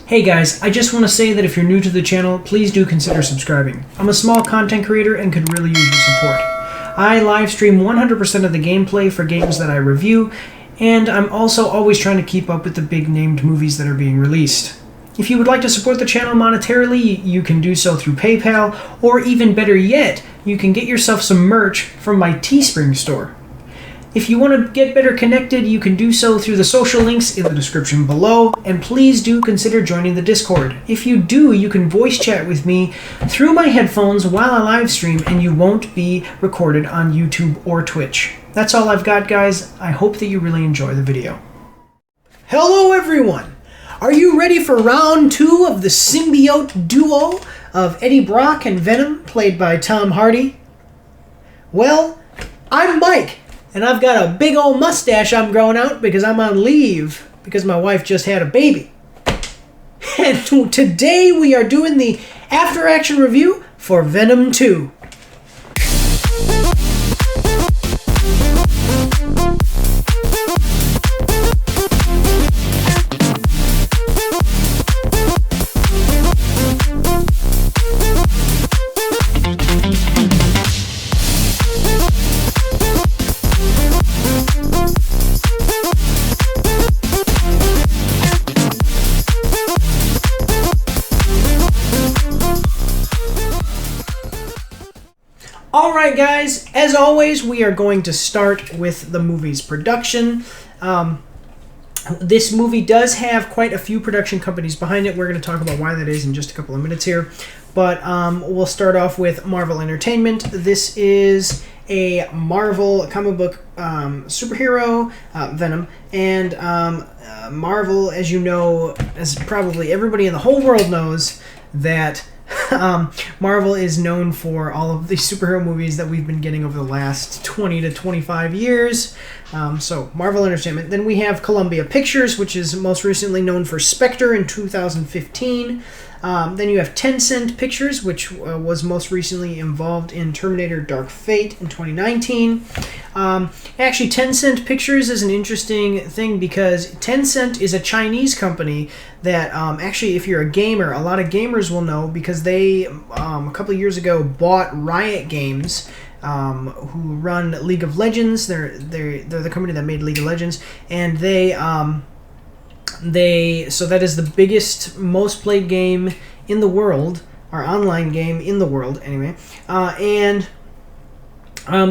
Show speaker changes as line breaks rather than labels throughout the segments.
Hey guys, I just want to say that if you're new to the channel, please do consider subscribing. I'm a small content creator and could really use your support. I live stream 100% of the gameplay for games that I review, and I'm also always trying to keep up with the big named movies that are being released. If you would like to support the channel monetarily, you can do so through PayPal, or even better yet, you can get yourself some merch from my Teespring store. If you want to get better connected, you can do so through the social links in the description below, and please do consider joining the Discord. If you do, you can voice chat with me through my headphones while I live stream, and you won't be recorded on YouTube or Twitch. That's all I've got, guys. I hope that you really enjoy the video. Hello, everyone! Are you ready for round 2 of the symbiote duo of Eddie Brock and Venom, played by Tom Hardy? Well, I'm Mike. And I've got a big old mustache I'm growing out because I'm on leave because my wife just had a baby. And today we are doing the after action review for Venom 2. Alright guys, as always, we are going to start with the movie's production. This movie does have quite a few production companies behind it. We're going to talk about why that is in just a couple of minutes here. But we'll start off with Marvel Entertainment. This is a Marvel comic book superhero, Venom. And Marvel, as you know, as probably everybody in the whole world knows, that Marvel is known for all of the superhero movies that we've been getting over the last 20 to 25 years. So, Marvel Entertainment. Then we have Columbia Pictures, which is most recently known for Spectre in 2015. Then you have Tencent Pictures, which was most recently involved in Terminator Dark Fate in 2019. Actually, Tencent Pictures is an interesting thing because Tencent is a Chinese company that actually, if you're a gamer, a lot of gamers will know because they, a couple of years ago, bought Riot Games, who run League of Legends. They're the company that made League of Legends, and so that is the biggest, most played game in the world, or online game in the world, anyway. And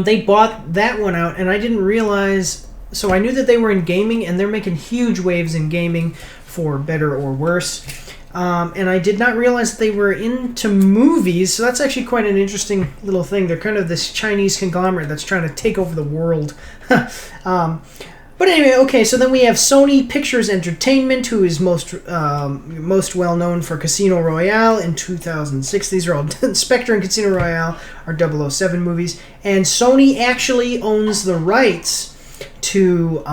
they bought that one out, and I didn't realize. So I knew that they were in gaming, and they're making huge waves in gaming, for better or worse. And I did not realize that they were into movies, so that's actually quite an interesting little thing. They're kind of this Chinese conglomerate that's trying to take over the world. But anyway, okay, so then we have Sony Pictures Entertainment, who is most well known for Casino Royale in 2006. These are all Spectre and Casino Royale are 007 movies, and Sony actually owns the rights to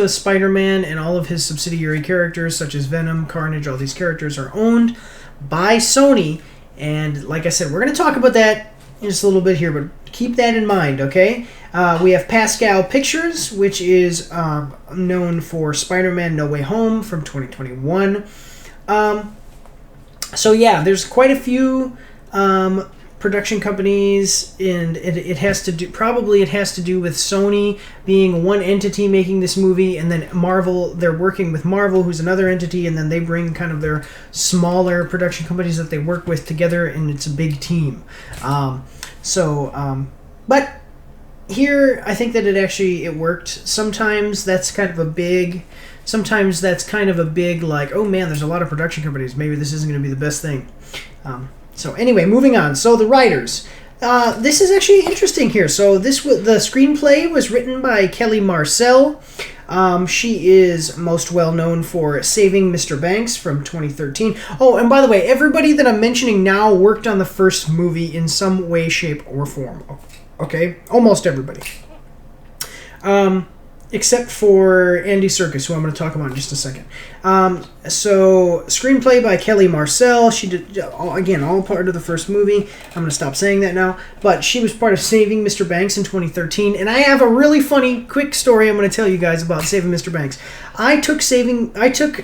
Spider-Man, and all of his subsidiary characters, such as Venom, Carnage. All these characters are owned by Sony, and like I said, we're going to talk about that in just a little bit here, but keep that in mind, okay? We have Pascal Pictures, which is known for Spider-Man No Way Home from 2021. So yeah, there's quite a few production companies, and it has to do with Sony being one entity making this movie, and then Marvel, they're working with Marvel, who's another entity, and then they bring kind of their smaller production companies that they work with together, and it's a big team. But here, I think that it worked. Sometimes that's kind of a big, like, oh man, there's a lot of production companies, maybe this isn't going to be the best thing. So anyway, moving on. So the writers. This is actually interesting here. So the screenplay was written by Kelly Marcel. She is most well known for Saving Mr. Banks from 2013. Oh, and by the way, everybody that I'm mentioning now worked on the first movie in some way, shape, or form. Okay? Almost everybody. except for Andy Serkis, who I'm going to talk about in just a second. So, screenplay by Kelly Marcel. She did, again, all part of the first movie. I'm going to stop saying that now. But she was part of Saving Mr. Banks in 2013. And I have a really funny, quick story I'm going to tell you guys about Saving Mr. Banks. I took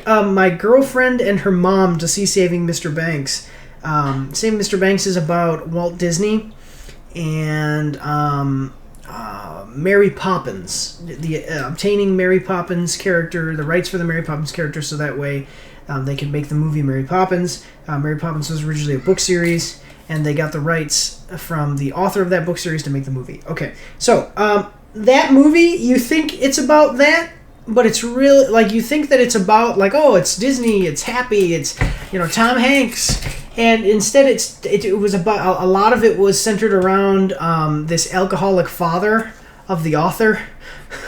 my girlfriend and her mom to see Saving Mr. Banks. Saving Mr. Banks is about Walt Disney and Mary Poppins, obtaining Mary Poppins character, the rights for the Mary Poppins character, so that way they could make the movie Mary Poppins. Mary Poppins was originally a book series, and they got the rights from the author of that book series to make the movie. Okay, so that movie, you think it's about that, but it's really, like, you think that it's about, like, oh, it's Disney, it's happy, it's, Tom Hanks. And instead, it was about, a lot of it was centered around this alcoholic father of the author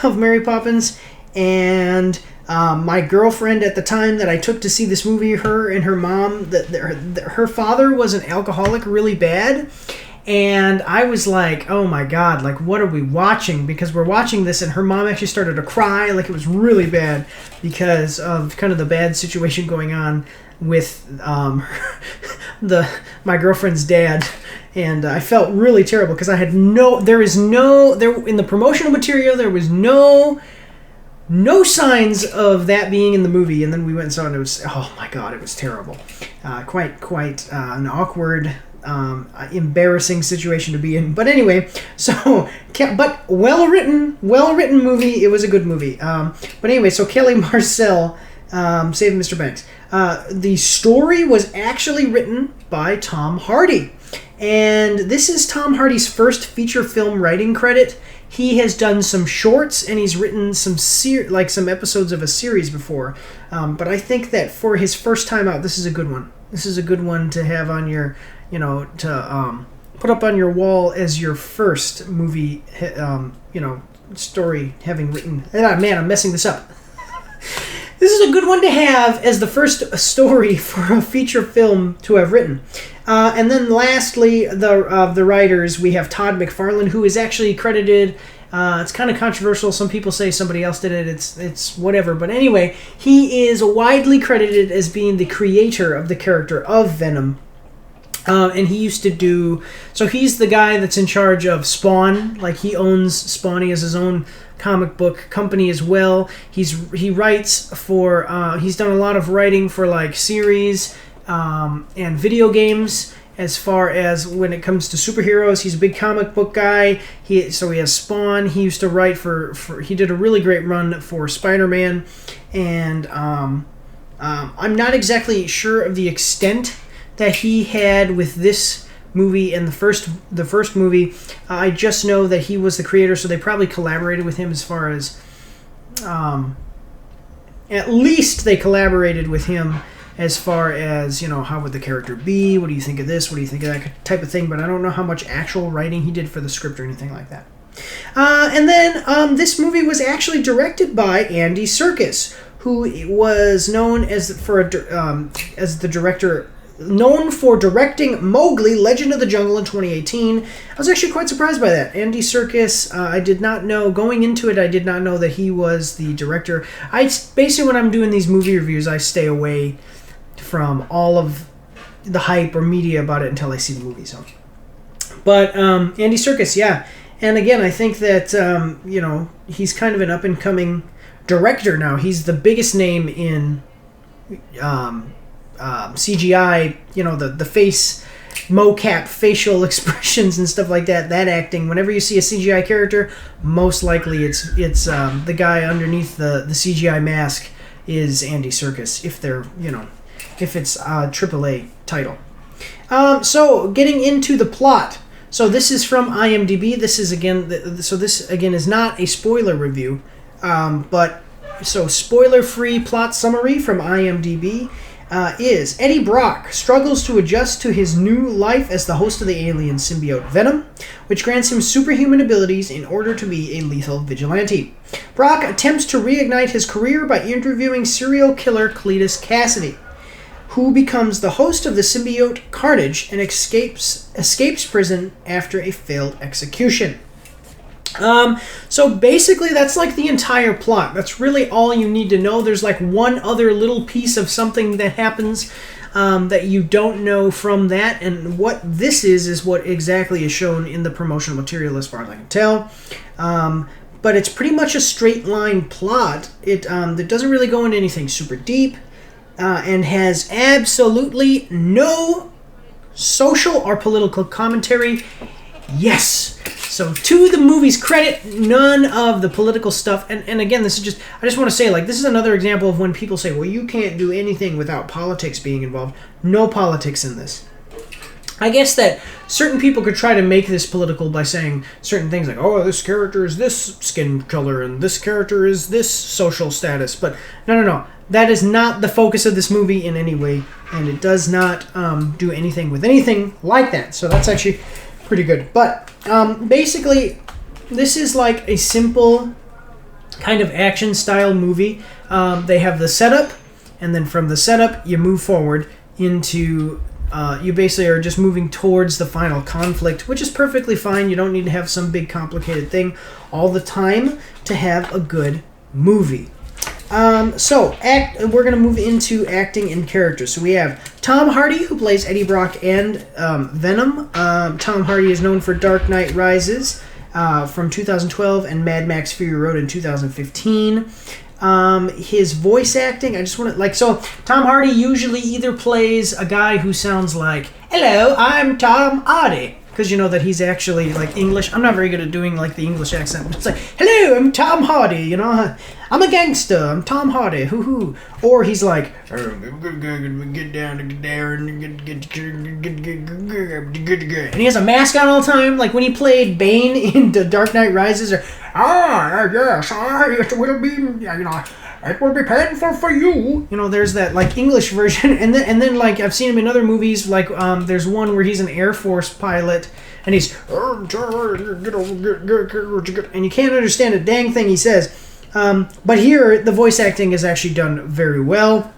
of Mary Poppins. And my girlfriend at the time that I took to see this movie, her and her mom, her father was an alcoholic really bad. And I was like, oh my God, like, what are we watching? Because we're watching this, and her mom actually started to cry, like it was really bad because of kind of the bad situation going on with my girlfriend's dad. And I felt really terrible because I had in the promotional material, there was no signs of that being in the movie. And then we went and saw it, and it was, oh my God, it was terrible. Quite an awkward, embarrassing situation to be in. But anyway, but well-written movie. It was a good movie. But anyway, so Kelly Marcel, Saving Mr. Banks. The story was actually written by Tom Hardy. And this is Tom Hardy's first feature film writing credit. He has done some shorts, and he's written some episodes of a series before. But I think that for his first time out, this is a good one. This is a good one to have on your, put up on your wall as your first movie, story having written. Man, I'm messing this up. This is a good one to have as the first story for a feature film to have written. And then lastly, the writers, we have Todd McFarlane, who is actually credited. It's kind of controversial. Some people say somebody else did it. It's whatever. But anyway, he is widely credited as being the creator of the character of Venom. And he used to do... So he's the guy that's in charge of Spawn. Like, he owns Spawn. He has his own comic book company as well. He writes for... he's done a lot of writing for, like, series and video games. As far as when it comes to superheroes, he's a big comic book guy. So he has Spawn. He used to write for he did a really great run for Spider-Man. And I'm not exactly sure of the extent that he had with this movie and the first movie. I just know that he was the creator, so they probably collaborated with him as far as... at least they collaborated with him as far as, how would the character be? What do you think of this? What do you think of that type of thing? But I don't know how much actual writing he did for the script or anything like that. And then this movie was actually directed by Andy Serkis, who was known as the director... known for directing Mowgli, Legend of the Jungle in 2018. I was actually quite surprised by that. Andy Serkis, I did not know, going into it, I did not know that he was the director. Basically, when I'm doing these movie reviews, I stay away from all of the hype or media about it until I see the movie. So, but Andy Serkis, yeah. And again, I think that, he's kind of an up-and-coming director now. He's the biggest name in... CGI, the face mocap facial expressions and stuff like that acting. Whenever you see a CGI character, most likely it's the guy underneath the CGI mask is Andy Serkis, if it's a AAA title. So getting into the plot. So this is from IMDb. This is is not a spoiler review, but spoiler-free plot summary from IMDb. Is Eddie Brock struggles to adjust to his new life as the host of the alien symbiote Venom, which grants him superhuman abilities in order to be a lethal vigilante. Brock attempts to reignite his career by interviewing serial killer Cletus Cassidy, who becomes the host of the symbiote Carnage and escapes prison after a failed execution. So basically, that's like the entire plot. That's really all you need to know. There's like one other little piece of something that happens that you don't know from that, and what this is what exactly is shown in the promotional material as far as I can tell. But it's pretty much a straight line plot. It doesn't really go into anything super deep, and has absolutely no social or political commentary. Yes. So to the movie's credit, none of the political stuff, and again, this is just, I just want to say, like, this is another example of when people say, well, you can't do anything without politics being involved. No politics in this. I guess that certain people could try to make this political by saying certain things like, oh, this character is this skin color, and this character is this social status, but no. That is not the focus of this movie in any way, and it does not do anything with anything like that, so that's actually pretty good. But basically, this is like a simple kind of action style movie. They have the setup, and then from the setup you move forward into you basically are just moving towards the final conflict, which is perfectly fine. You don't need to have some big complicated thing all the time to have a good movie. We're going to move into acting and characters. So we have Tom Hardy, who plays Eddie Brock and Venom. Tom Hardy is known for Dark Knight Rises from 2012 and Mad Max Fury Road in 2015. His voice acting, I just want to, so Tom Hardy usually either plays a guy who sounds like, hello, I'm Tom Hardy. Because you know that he's actually, like, English. I'm not very good at doing, like, the English accent. But it's like, hello, I'm Tom Hardy, you know. I'm a gangster. I'm Tom Hardy. Hoo-hoo. Or he's like, get down there and and he has a mask on all the time. Like when he played Bane in The Dark Knight Rises. Or, yes, it will be, it will be painful for you. You know, there's that, like, English version. And then like, I've seen him in other movies. Like, there's one where he's an Air Force pilot. And he's... And you can't understand a dang thing he says. But here, the voice acting is actually done very well.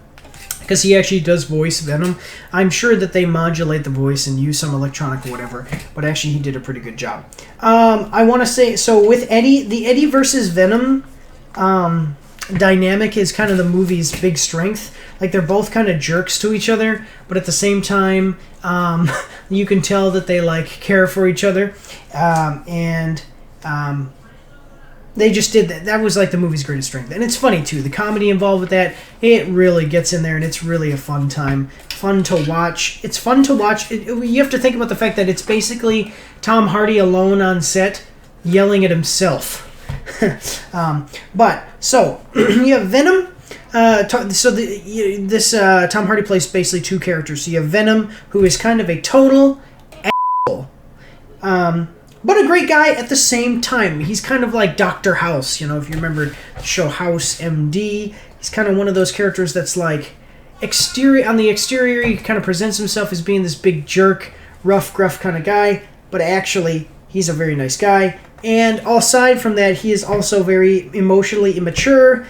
Because he actually does voice Venom. I'm sure that they modulate the voice and use some electronic or whatever. But actually, he did a pretty good job. I want to say... So with Eddie, the Eddie versus Venom... dynamic is kind of the movie's big strength. Like, they're both kind of jerks to each other, but at the same time, you can tell that they, like, care for each other. They just did that. That was, like, the movie's greatest strength. And it's funny, too. The comedy involved with that, it really gets in there, and it's really a fun time. Fun to watch. It's fun to watch. You have to think about the fact that it's basically Tom Hardy alone on set yelling at himself. You have Venom. Tom Hardy plays basically two characters. So you have Venom, who is kind of a total asshole, but a great guy at the same time. He's kind of like Dr. House, you know, if you remember the show House MD. He's kind of one of those characters that's like on the exterior, he kind of presents himself as being this big jerk, rough, gruff kind of guy, but actually he's a very nice guy. And aside from that, he is also very emotionally immature.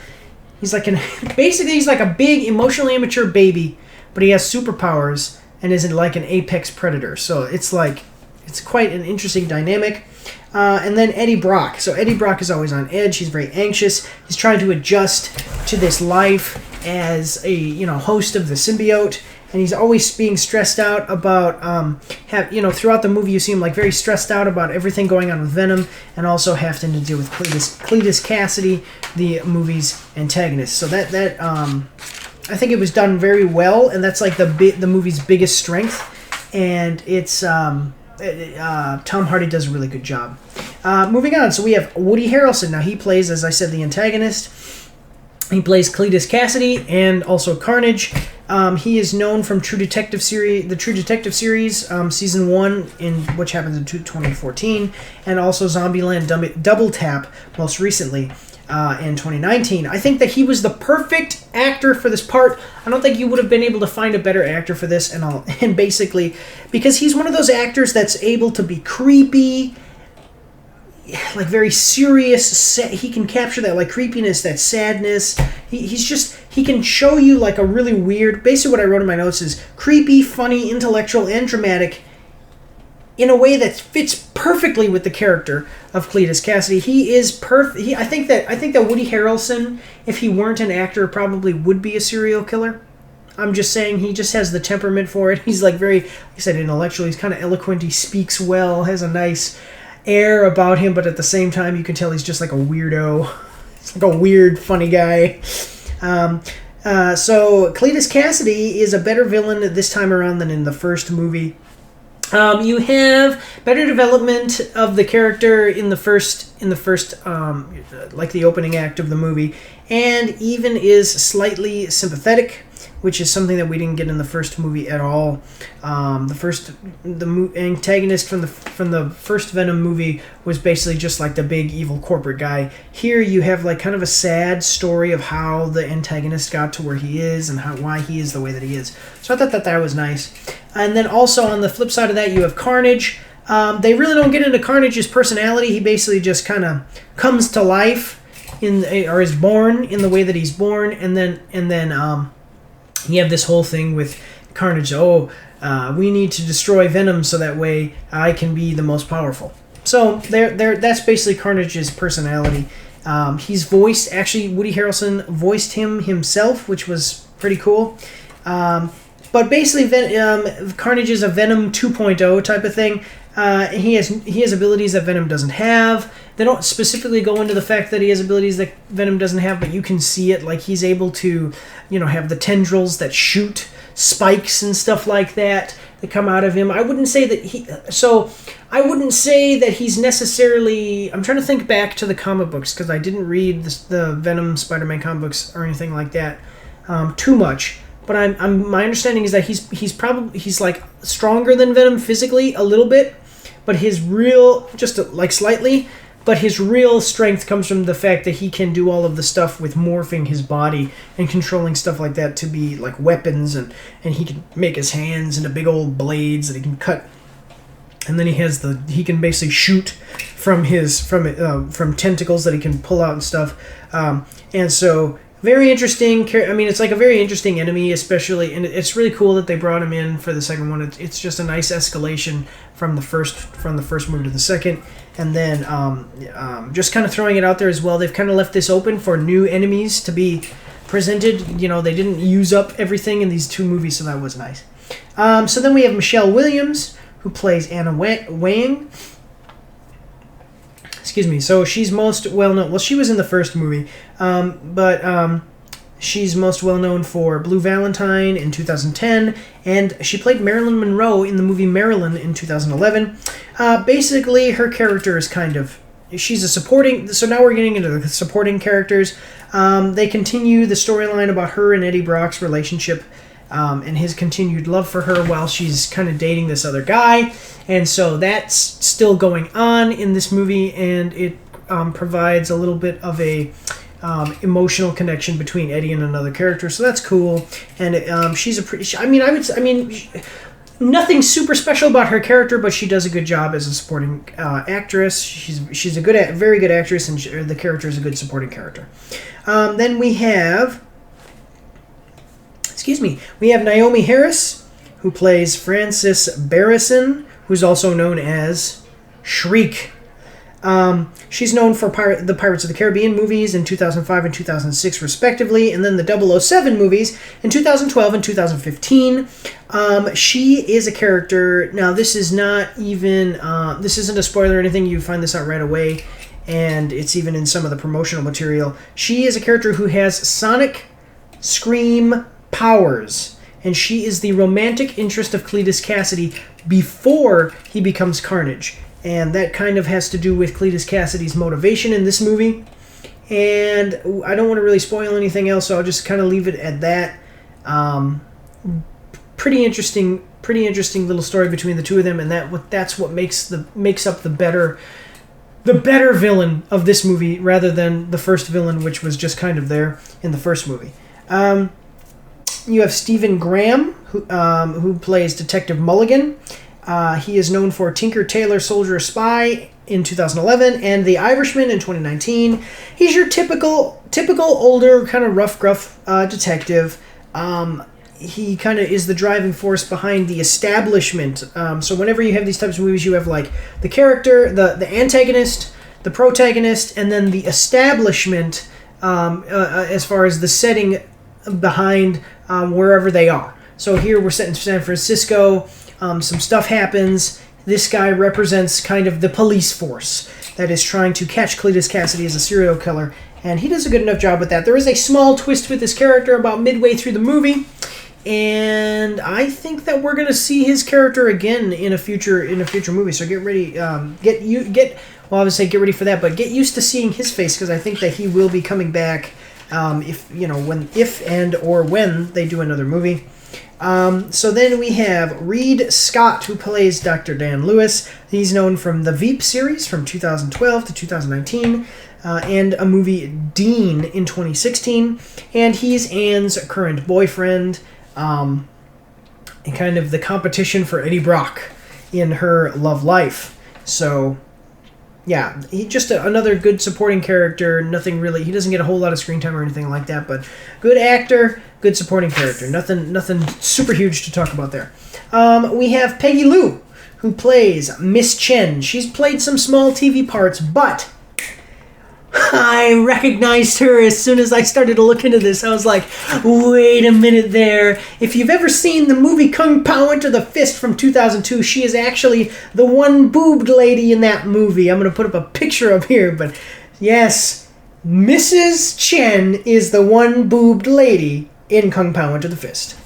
He's like he's like a big emotionally immature baby, but he has superpowers and isn't like an apex predator. So it's quite an interesting dynamic. And then Eddie Brock. So Eddie Brock is always on edge. He's very anxious. He's trying to adjust to this life as a host of the symbiote. And he's always being stressed out about, throughout the movie you see him like very stressed out about everything going on with Venom, and also having to deal with Cletus Cassidy, the movie's antagonist. So that I think it was done very well, and that's like the movie's biggest strength. And it's Tom Hardy does a really good job. Moving on, so we have Woody Harrelson. Now he plays, as I said, the antagonist. He plays Cletus Cassidy and also Carnage. He is known from the True Detective series, season 1, which happens in 2014, and also Zombieland Double Tap most recently in 2019. I think that he was the perfect actor for this part. I don't think you would have been able to find a better actor for this, and basically because he's one of those actors that's able to be creepy, like very serious. He can capture that like creepiness, that sadness. He can show you like a really weird, basically what I wrote in my notes is creepy, funny, intellectual, and dramatic in a way that fits perfectly with the character of Cletus Cassidy. He is perfect. I think that Woody Harrelson, if he weren't an actor, probably would be a serial killer. I'm just saying, he just has the temperament for it. He's like very, like I said, intellectual. He's kind of eloquent. He speaks well, has a nice air about him, but at the same time, you can tell he's just like a weirdo. He's like a weird, funny guy. So Cletus Cassidy is a better villain this time around than in the first movie. You have better development of the character in the first, like the opening act of the movie, and even is slightly sympathetic, which is something that we didn't get in the first movie at all. The antagonist from the first Venom movie was basically just like the big evil corporate guy. Here you have like kind of a sad story of how the antagonist got to where he is and why he is the way that he is. So I thought that was nice. And then also on the flip side of that, you have Carnage. They really don't get into Carnage's personality. He basically just kind of comes to life or is born in the way that he's born, and then you have this whole thing with Carnage. We need to destroy Venom so that way I can be the most powerful. So that's basically Carnage's personality. He's voiced, actually, Woody Harrelson voiced him himself, which was pretty cool. But basically, Carnage is a Venom 2.0 type of thing. He has abilities that Venom doesn't have. They don't specifically go into the fact that he has abilities that Venom doesn't have, but you can see it. Like, he's able to, have the tendrils that shoot spikes and stuff like that come out of him. I wouldn't say that he's necessarily. I'm trying to think back to the comic books because I didn't read the Venom Spider-Man comic books or anything like that too much. But my understanding is that he's like stronger than Venom physically a little bit, but his real slightly. But his real strength comes from the fact that he can do all of the stuff with morphing his body and controlling stuff like that to be like weapons, and he can make his hands into big old blades that he can cut. And then he can basically shoot from tentacles that he can pull out and stuff. And so very interesting. I mean, it's like a very interesting enemy, especially, and it's really cool that they brought him in for the second one. It's just a nice escalation from the first movie to the second. And then just kind of throwing it out there as well, they've kind of left this open for new enemies to be presented. They didn't use up everything in these two movies, so that was nice. So then we have Michelle Williams, who plays Anna Wang. Excuse me. So she's most well known. Well, she was in the first movie, but she's most well known for Blue Valentine in 2010, and she played Marilyn Monroe in the movie Marilyn in 2011. Basically, her character is she's a supporting. So now we're getting into the supporting characters. They continue the storyline about her and Eddie Brock's relationship. And his continued love for her while she's kind of dating this other guy. And so that's still going on in this movie, and it provides a little bit of a emotional connection between Eddie and another character. So that's cool. And she's a pretty... nothing super special about her character, but she does a good job as a supporting actress. She's a very good actress, and the character is a good supporting character. Then we have... We have Naomi Harris, who plays Frances Barrison, who's also known as Shriek. She's known for the Pirates of the Caribbean movies in 2005 and 2006, respectively, and then the 007 movies in 2012 and 2015. She is a character... Now, this is not even... this isn't a spoiler or anything. You find this out right away, and it's even in some of the promotional material. She is a character who has sonic scream powers, and she is the romantic interest of Cletus Cassidy before he becomes Carnage, and that kind of has to do with Cletus Cassidy's motivation in this movie. And I don't want to really spoil anything else, so I'll just kind of leave it at that. Pretty interesting little story between the two of them, and that's what makes up the better villain of this movie rather than the first villain, which was just kind of there in the first movie. You have Stephen Graham, who plays Detective Mulligan. He is known for Tinker Tailor Soldier Spy in 2011 and The Irishman in 2019. He's your typical older, kind of rough, gruff detective. he kind of is the driving force behind the establishment. So whenever you have these types of movies, you have like the character, the antagonist, the protagonist, and then the establishment as far as the setting behind wherever they are. So here we're set in San Francisco. Some stuff happens. This guy represents kind of the police force that is trying to catch Cletus Cassidy as a serial killer, and he does a good enough job with that. There is a small twist with his character about midway through the movie, and I think that we're going to see his character again in a future movie. So get ready, get ready for that, but get used to seeing his face, because I think that he will be coming back if and or when they do another movie. So then we have Reed Scott, who plays Dr. Dan Lewis. He's known from the Veep series from 2012 to 2019, and a movie Dean in 2016. And he's Anne's current boyfriend, and kind of the competition for Eddie Brock in her love life. So, yeah, he's just another good supporting character. Nothing really, he doesn't get a whole lot of screen time or anything like that, but good actor, good supporting character. Nothing super huge to talk about there. We have Peggy Lou, who plays Miss Chen. She's played some small TV parts, but I recognized her as soon as I started to look into this. I was like, wait a minute there. If you've ever seen the movie Kung Pao Enter the Fist from 2002, she is actually the one-boobed lady in that movie. I'm going to put up a picture up here, but yes, Mrs. Chen is the one-boobed lady in Kung Pao Enter the Fist.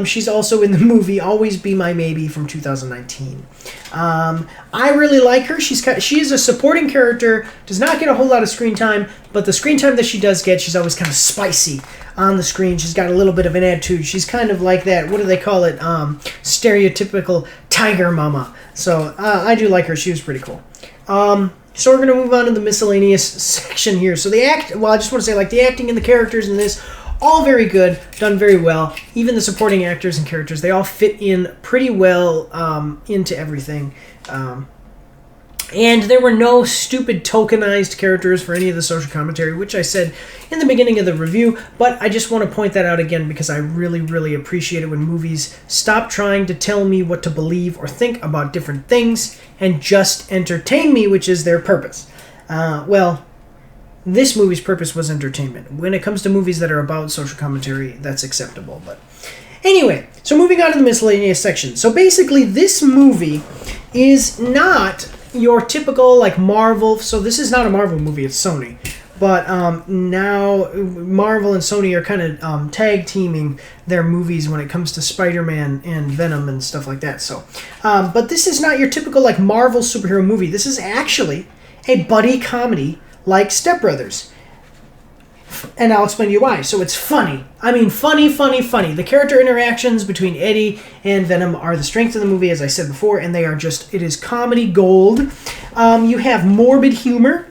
She's also in the movie Always Be My Maybe from 2019. I really like her. She is a supporting character, does not get a whole lot of screen time, but the screen time that she does get, she's always kind of spicy on the screen. She's got a little bit of an attitude. She's kind of like that, what do they call it, stereotypical tiger mama. So I do like her. She was pretty cool. So we're going to move on to the miscellaneous section here. So I just want to say, like, the acting and the characters in this, all very good, done very well. Even the supporting actors and characters, they all fit in pretty well into everything. And there were no stupid tokenized characters for any of the social commentary, which I said in the beginning of the review, but I just want to point that out again because I really, really appreciate it when movies stop trying to tell me what to believe or think about different things and just entertain me, which is their purpose. This movie's purpose was entertainment. When it comes to movies that are about social commentary, that's acceptable. But anyway, so moving on to the miscellaneous section. So basically, this movie is not your typical, like, Marvel. So this is not a Marvel movie, it's Sony. But now Marvel and Sony are kind of tag teaming their movies when it comes to Spider-Man and Venom and stuff like that. So, but this is not your typical, like, Marvel superhero movie. This is actually a buddy comedy like Step Brothers. And I'll explain to you why. So it's funny. I mean, funny. The character interactions between Eddie and Venom are the strength of the movie, as I said before, and they are just, it is comedy gold. You have morbid humor.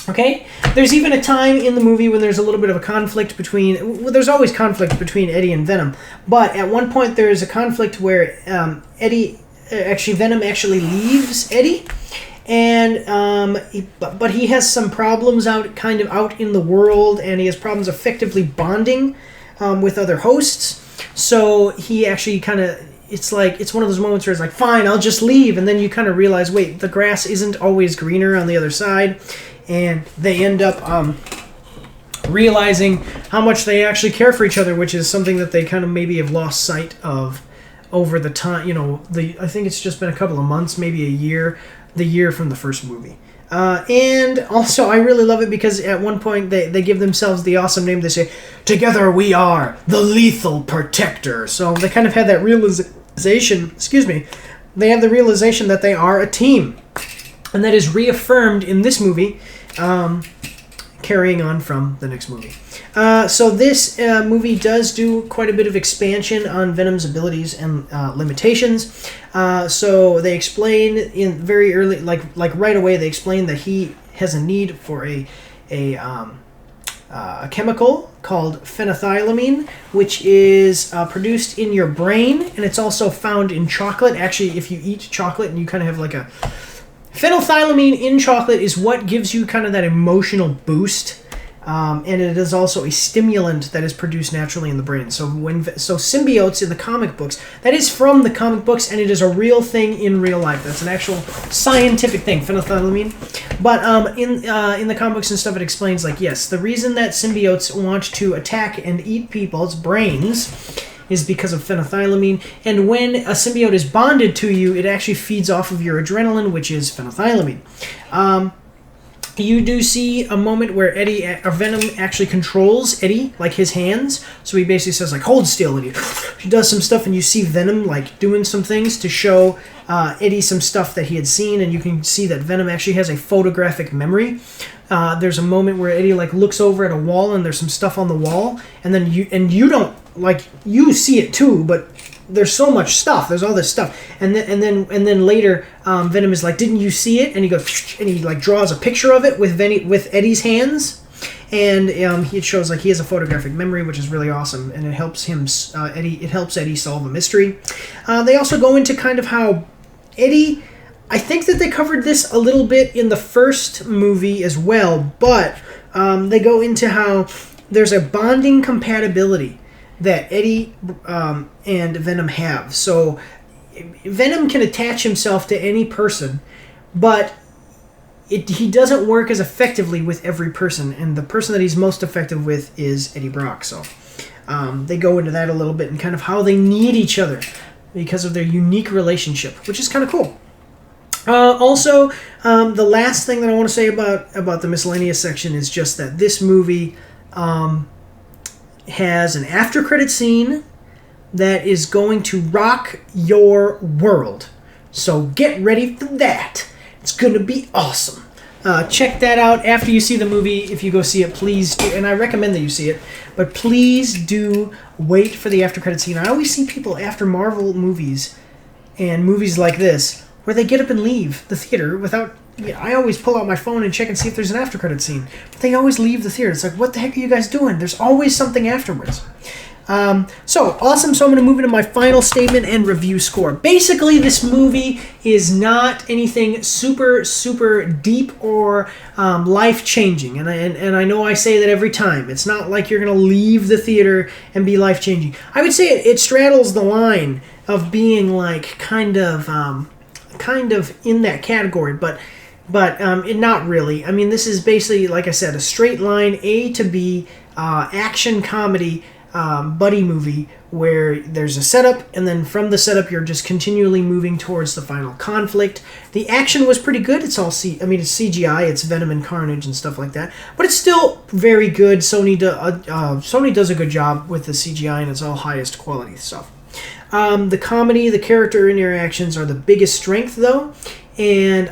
Okay? There's even a time in the movie when there's a little bit of a conflict between, well, there's always conflict between Eddie and Venom, but at one point there is a conflict where Venom actually leaves Eddie, and but he has some problems out in the world, and he has problems effectively bonding with other hosts. So he actually it's one of those moments where it's like, fine, I'll just leave, and then you kind of realize, wait, the grass isn't always greener on the other side, and they end up realizing how much they actually care for each other, which is something that they kind of maybe have lost sight of over the time. I think it's just been a couple of months, maybe a year. The year from the first movie. And also, I really love it because at one point they give themselves the awesome name. They say, "Together we are the Lethal Protector." So they kind of had that realization, they have the realization that they are a team. And that is reaffirmed in this movie, carrying on from the next movie. So this movie does do quite a bit of expansion on Venom's abilities and limitations. So they explain in very early, like right away, they explain that he has a need for a chemical called phenethylamine, which is produced in your brain, and it's also found in chocolate. Actually, if you eat chocolate and you kind of have like a phenethylamine in chocolate is what gives you kind of that emotional boost. And it is also a stimulant that is produced naturally in the brain. So symbiotes in the comic books, that is from the comic books, and it is a real thing in real life. That's an actual scientific thing, phenethylamine. But in the comic books and stuff, it explains, like, yes, the reason that symbiotes want to attack and eat people's brains is because of phenethylamine. And when a symbiote is bonded to you, it actually feeds off of your adrenaline, which is phenethylamine. You do see a moment where Venom actually controls Eddie, like his hands. So he basically says, like, hold still, and he does some stuff, and you see Venom, like, doing some things to show Eddie some stuff that he had seen, and you can see that Venom actually has a photographic memory. There's a moment where Eddie, like, looks over at a wall, and there's some stuff on the wall, and then you don't, like, you see it too, but there's so much stuff. There's all this stuff, and then later, Venom is like, "Didn't you see it?" And he goes, and he, like, draws a picture of it with Eddie's hands, and it shows, like, he has a photographic memory, which is really awesome, and it helps him It helps Eddie solve a mystery. They also go into kind of how Eddie. I think that they covered this a little bit in the first movie as well, but they go into how there's a bonding compatibility that Eddie and Venom have. So Venom can attach himself to any person, but he doesn't work as effectively with every person, and the person that he's most effective with is Eddie Brock. So they go into that a little bit and kind of how they need each other because of their unique relationship, which is kind of cool. Also, the last thing that I want to say about the miscellaneous section is just that this movie has an after-credit scene that is going to rock your world. So get ready for that. It's going to be awesome. Check that out after you see the movie. If you go see it, please do. And I recommend that you see it. But please do wait for the after-credit scene. I always see people after Marvel movies and movies like this where they get up and leave the theater without... Yeah, I always pull out my phone and check and see if there's an after-credit scene. But they always leave the theater. It's like, what the heck are you guys doing? There's always something afterwards. So, awesome. So I'm going to move into my final statement and review score. Basically, this movie is not anything super, super deep or life-changing. And I know I say that every time. It's not like you're going to leave the theater and be life-changing. I would say it straddles the line of being, like, kind of in that category, but not really. I mean, this is basically, like I said, a straight line A to B action comedy buddy movie where there's a setup, and then from the setup you're just continually moving towards the final conflict. The action was pretty good. It's all it's CGI. It's Venom and Carnage and stuff like that, but it's still very good. Sony does a good job with the CGI, and it's all highest quality stuff. The comedy, the character interactions are the biggest strength, though, and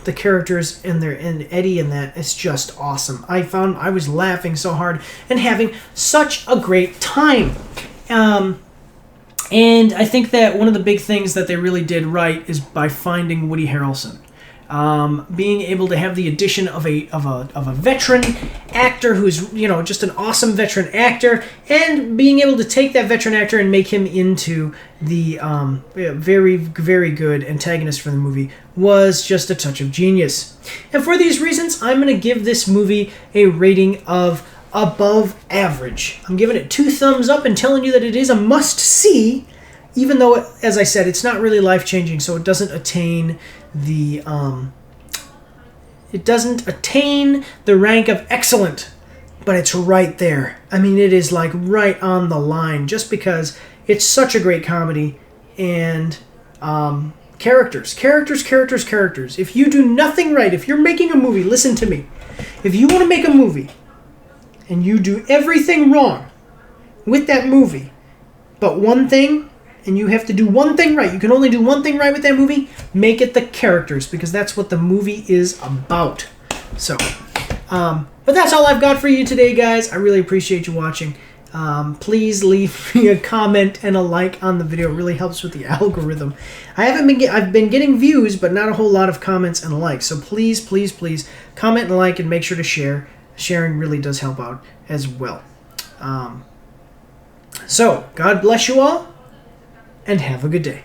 the characters and Eddie in that is just awesome. I was laughing so hard and having such a great time. And I think that one of the big things that they really did right is by finding Woody Harrelson. Being able to have the addition of a veteran actor who's, just an awesome veteran actor, and being able to take that veteran actor and make him into the very, very good antagonist for the movie was just a touch of genius. And for these reasons, I'm going to give this movie a rating of above average. I'm giving it 2 thumbs up and telling you that it is a must-see, even though, as I said, it's not really life-changing, so it doesn't attain the rank of excellent, but it's right there. I mean, it is like right on the line, just because it's such a great comedy and characters. If you do nothing right, if you're making a movie, listen to me. If you want to make a movie and you do everything wrong with that movie, but one thing, and you have to do one thing right. You can only do one thing right with that movie. Make it the characters, because that's what the movie is about. So, but that's all I've got for you today, guys. I really appreciate you watching. Please leave me a comment and a like on the video. It really helps with the algorithm. I've been getting views, but not a whole lot of comments and likes. So please, please, please comment and like, and make sure to share. Sharing really does help out as well. So, God bless you all, and have a good day.